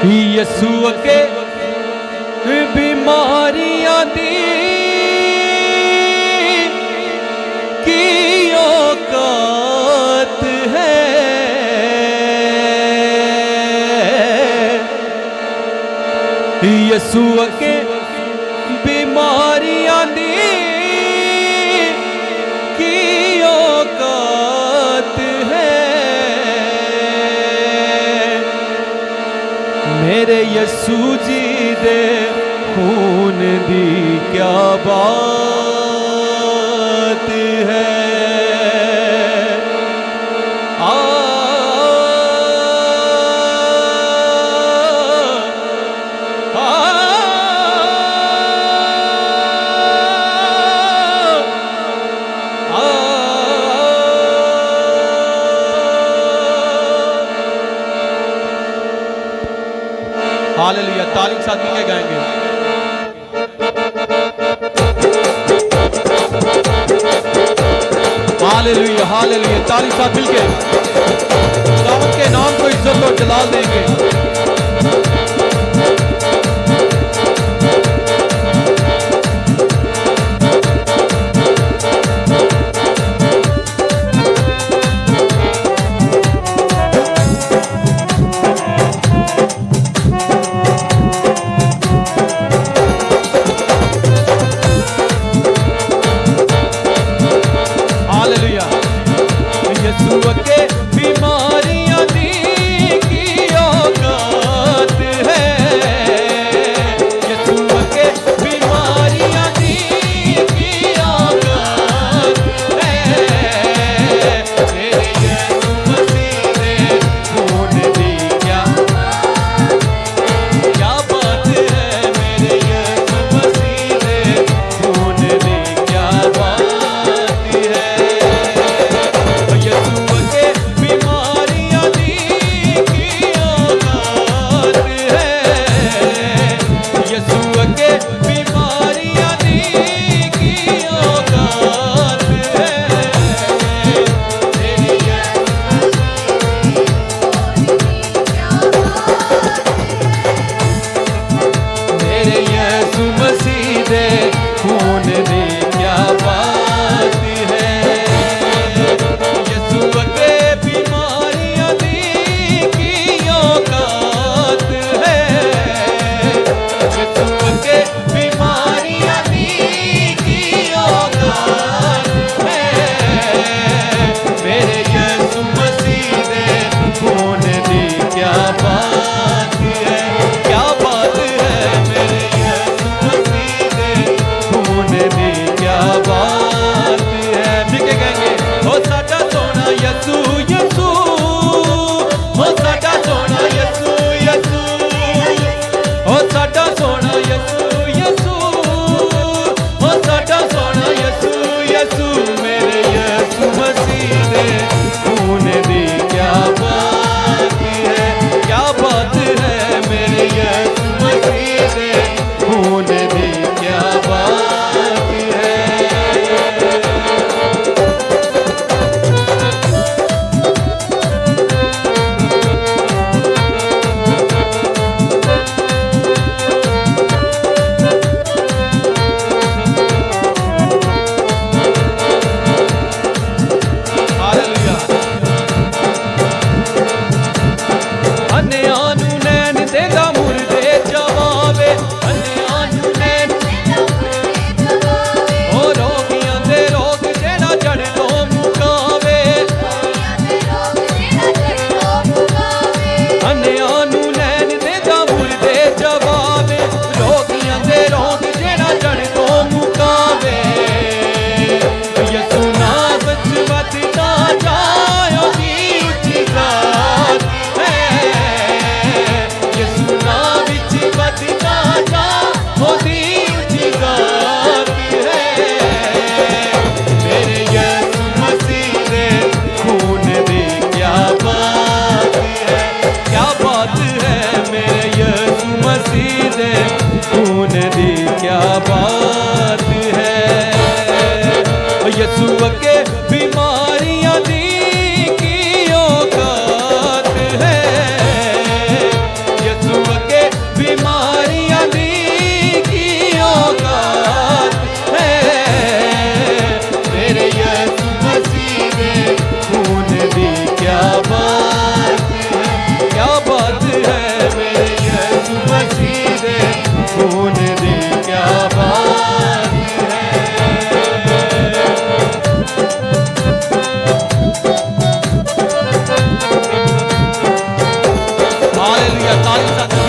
यसू अगे बीमारियां दी की औकात है। यसू अगे बीमारियां दी की औकात है। मेरे यसू जी दे खून दी क्या बात है। हालेलुया, ताली के साथ मिलके गाएंगे। हालेलुया हालेलुया, ताली के साथ मिलके खुदावंद के नाम को इज्जत और जलाल देंगे। यसू अगे बीमारियां दी की औकात है। यसू अगे बीमारियां दी की औकात है। मेरे यसू मसीह ने खून दी क्या बात है। मेरे यसू मसीह ने खून दी क्या बात है। खून दी क्या बात है। यसू अगे बीमारियां दी की औकात है। यसू अगे बीमारियां दी की औकात है। मेरे यसू मसीह ने खून दी क्या बात है। क्या बात है। मेरे यसू मसीह ने खून दी क्या बात है। मिलके कहेंगे हो साडा सोना यसू यसू, हो साडा सोना यसू यसू, हो साडा सोना यसू यसू, हो साडा सोना यसू यसू। मेरे यसू मसीह ने खून दी क्या बात है। क्या बात है। मेरे यसू मसीह ने खून दी क्या बात है। हालेलुया। अन्यां नूं नैन देगा मुर्दे जवावे। अन्यां नूं नैन ओ रोगियां दे रोग जेड़ा जड़ तो मुकावे। अन्यां नूं नैन देगा मुर्दे जवावे। रोगियां दे रोग जेड़ा जड़ तो मुकावे। यसू नाम विच वधदा जाओ दी उच्ची जात है। यसू नाम विच वधदा जाओ दी उच्ची जात है। मेरे यसू मसीह ने खून दी क्या बात है। क्या बात है। साथ ही साथ